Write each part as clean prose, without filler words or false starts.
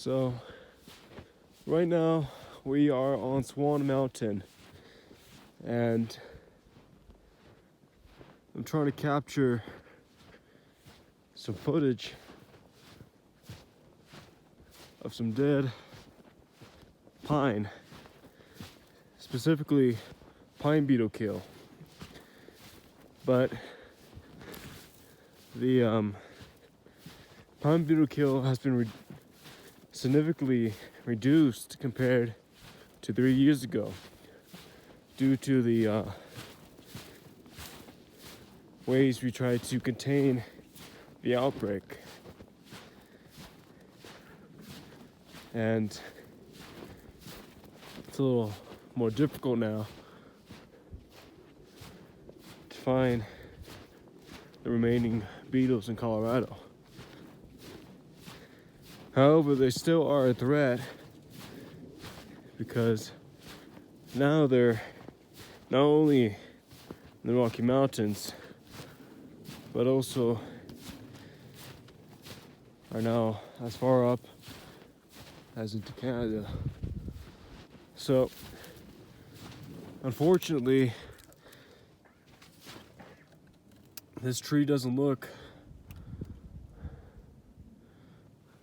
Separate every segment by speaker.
Speaker 1: So right now we are on Swan Mountain, and I'm trying to capture some footage of some dead pine, specifically pine beetle kill. But the pine beetle kill has been significantly reduced compared to 3 years ago due to the ways we try to contain the outbreak. And it's a little more difficult now to find the remaining beetles in Colorado. However, they still are a threat because now they're not only in the Rocky Mountains, but also are now as far up as into Canada. So, unfortunately, this tree doesn't look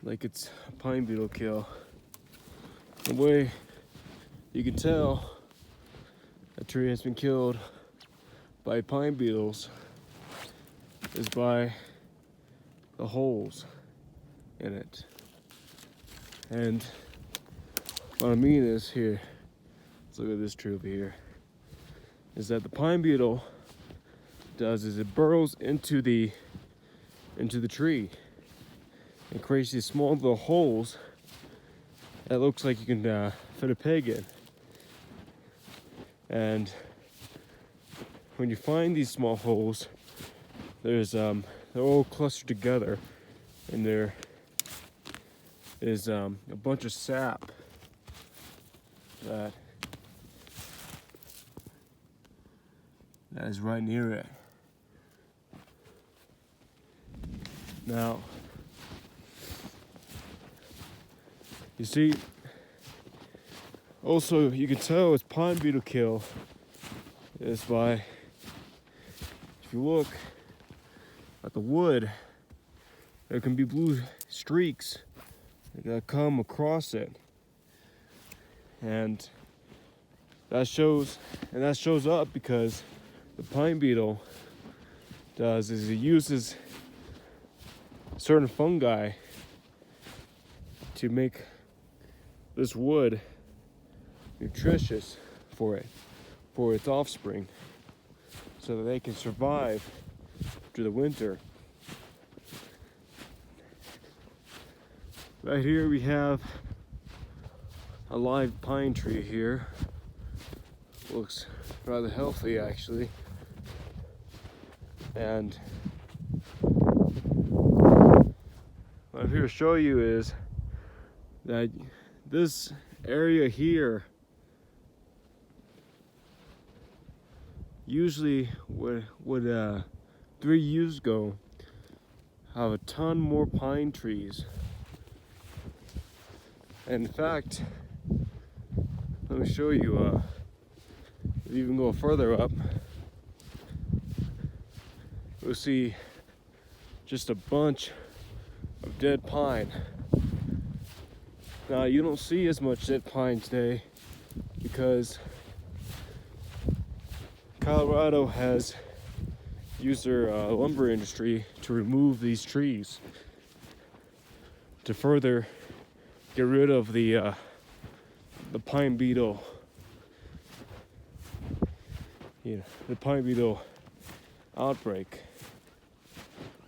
Speaker 1: like it's a pine beetle kill. The way you can tell a tree has been killed by pine beetles is by the holes in it. And what I mean is here, let's look at this tree over here, is that the pine beetle does is it burrows into the tree and creates these small little holes that looks like you can fit a peg in. And when you find these small holes, there's they're all clustered together, and there is a bunch of sap that is right near it. Now, you see, also you can tell it's pine beetle kill is by, if you look at the wood, there can be blue streaks that come across it, and that shows up because the pine beetle does is it uses certain fungi to make this wood nutritious for its offspring, so that they can survive through the winter. Right here we have a live pine tree here. Looks rather healthy actually. And what I'm here to show you is that this area here usually would 3 years ago have a ton more pine trees. And in fact, let me show you, if you even go further up, you'll see just a bunch of dead pine. Now, you don't see as much dead pine today because Colorado has used their lumber industry to remove these trees to further get rid of the pine beetle, the pine beetle outbreak,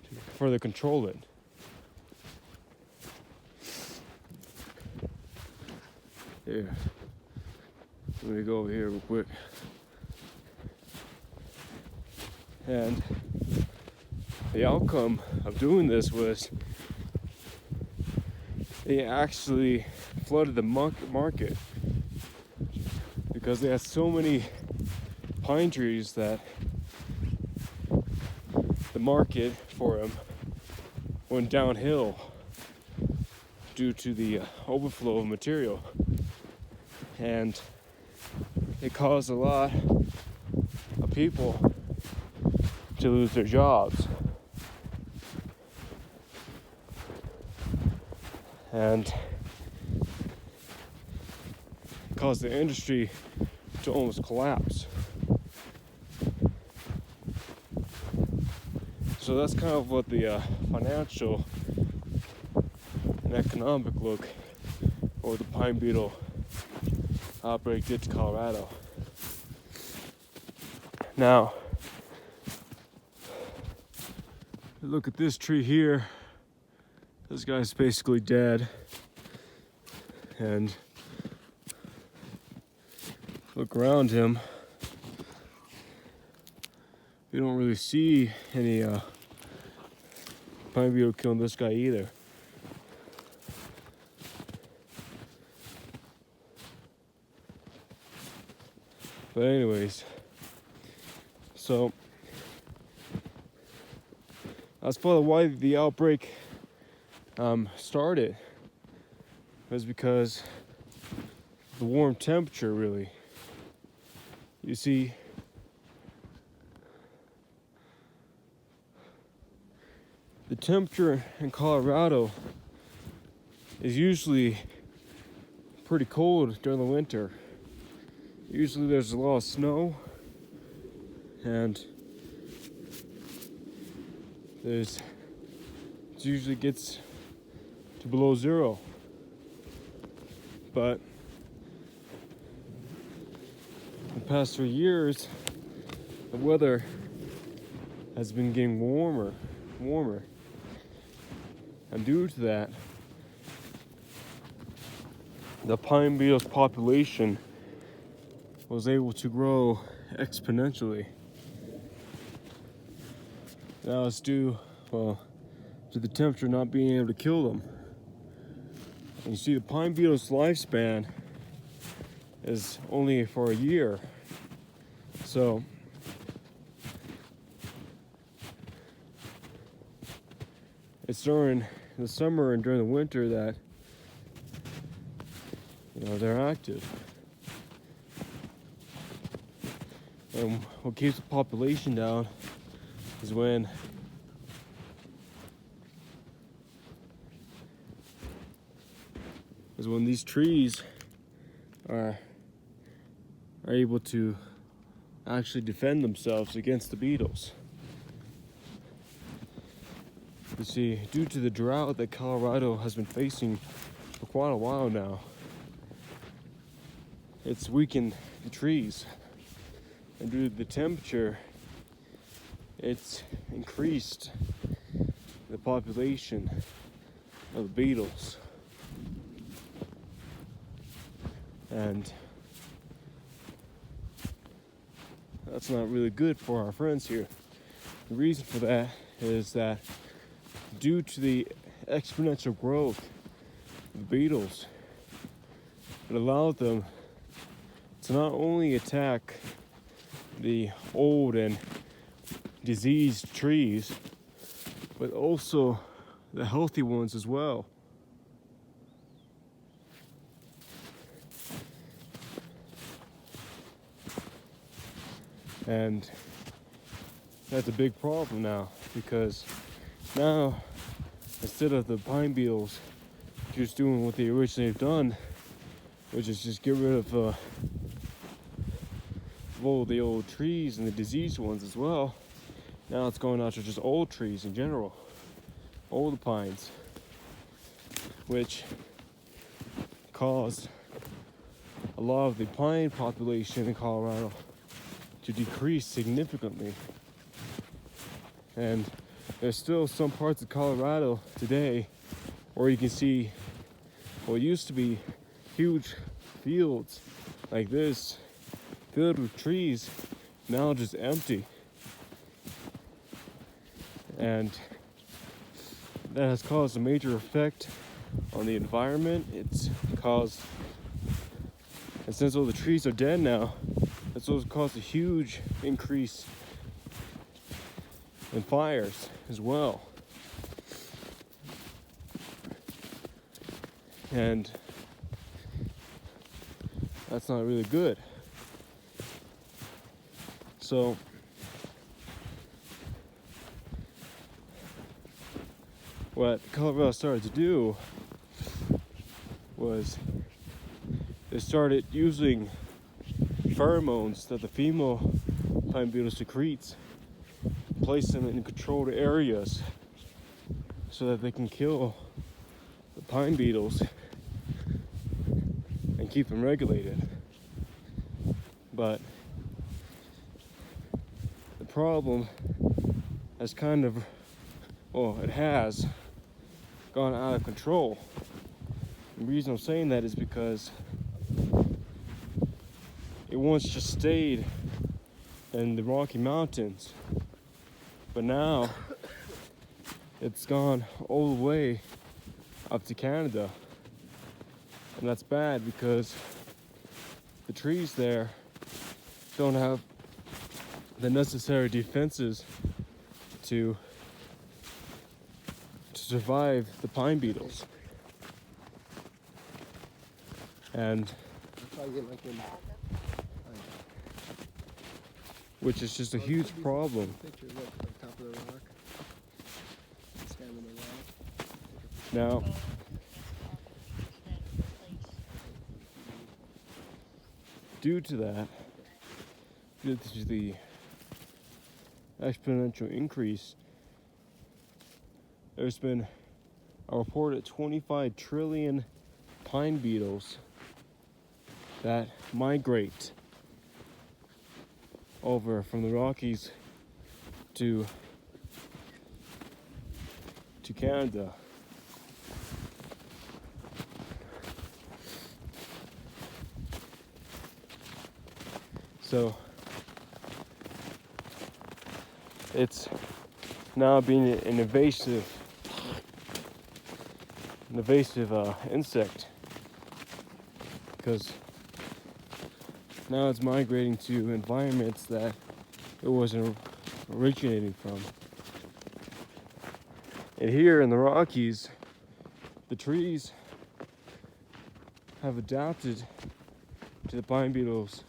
Speaker 1: to further control it. Here, let me go over here real quick. And the outcome of doing this was they actually flooded the market because they had so many pine trees that the market for them went downhill due to the overflow of material, and it caused a lot of people to lose their jobs. And caused the industry to almost collapse. So that's kind of what the financial and economic look or the pine beetle outbreak did to Colorado. Now, look at this tree here. This guy's basically dead. And look around him. You don't really see any pine beetle killing this guy either. But anyways, so that's probably why the outbreak started. It was because the warm temperature, really. You see, the temperature in Colorado is usually pretty cold during the winter. Usually there's a lot of snow, and it usually gets to below zero. But the past 3 years, the weather has been getting warmer. And due to that, the pine beetle's population was able to grow exponentially. Now it's due, to the temperature not being able to kill them. And you see, the pine beetle's lifespan is only for a year. So it's during the summer and during the winter that they're active. And what keeps the population down is when these trees are able to actually defend themselves against the beetles. You see, due to the drought that Colorado has been facing for quite a while now, it's weakened the trees. And due to the temperature, it's increased the population of the beetles. And that's not really good for our friends here. The reason for that is that due to the exponential growth of the beetles, it allowed them to not only attack the old and diseased trees, but also the healthy ones as well. And that's a big problem now, because now, instead of the pine beetles just doing what they originally have done, which is just get rid of all the old trees and the diseased ones as well, now it's going after just old trees in general, old pines, which caused a lot of the pine population in Colorado to decrease significantly. And there's still some parts of Colorado today where you can see what used to be huge fields like this, filled with trees, now just empty. And that has caused a major effect on the environment. It's caused, and since all the trees are dead now, it's also caused a huge increase in fires as well. And that's not really good. So what Colorado started to do was they started using pheromones that the female pine beetle secretes, place them in controlled areas so that they can kill the pine beetles and keep them regulated. But the problem has kind of, well, it has gone out of control. The reason I'm saying that is because it once just stayed in the Rocky Mountains, but now it's gone all the way up to Canada. And that's bad because the trees there don't have the necessary defenses to survive the pine beetles. And which is just a huge problem. Now, due to that, due to the exponential increase, there's been a reported 25 trillion pine beetles that migrate over from the Rockies to Canada. So it's now being an invasive insect, because now it's migrating to environments that it wasn't originating from. And here in the Rockies, the trees have adapted to the pine beetles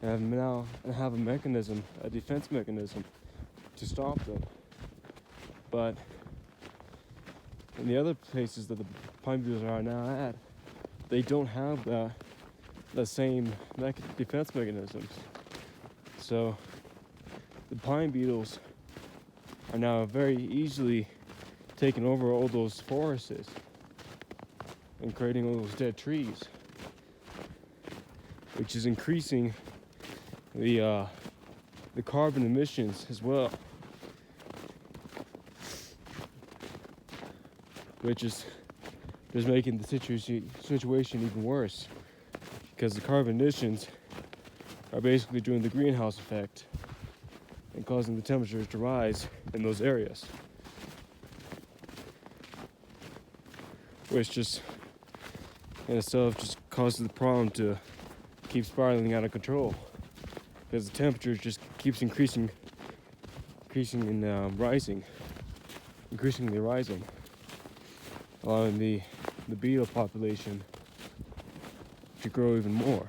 Speaker 1: and now have a mechanism, a defense mechanism, to stop them. But in the other places that the pine beetles are now at, they don't have the same defense mechanisms. So the pine beetles are now very easily taking over all those forests and creating all those dead trees, which is increasing the carbon emissions as well, which is just making the situation even worse, because the carbon emissions are basically doing the greenhouse effect and causing the temperatures to rise in those areas, which just in itself just causes the problem to keep spiraling out of control, because the temperature just keeps increasingly rising, allowing the beetle population to grow even more.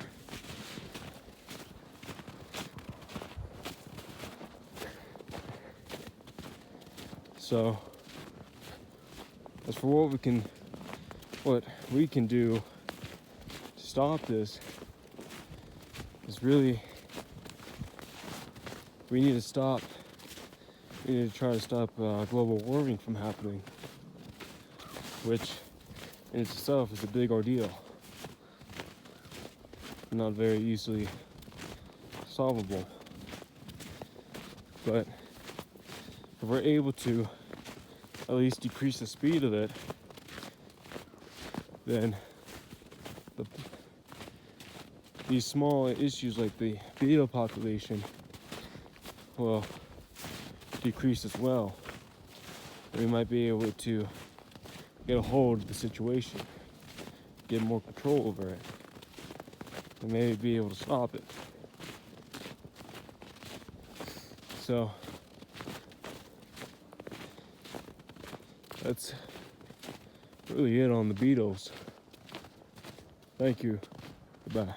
Speaker 1: So as for what we can do to stop this, is really we need to try to stop global warming from happening, which in itself is a big ordeal, not very easily solvable. But if we're able to at least decrease the speed of it, then these small issues like the beetle population will decrease as well. We might be able to get a hold of the situation, get more control over it, and maybe be able to stop it. So that's really it on the beetles. Thank you. Goodbye.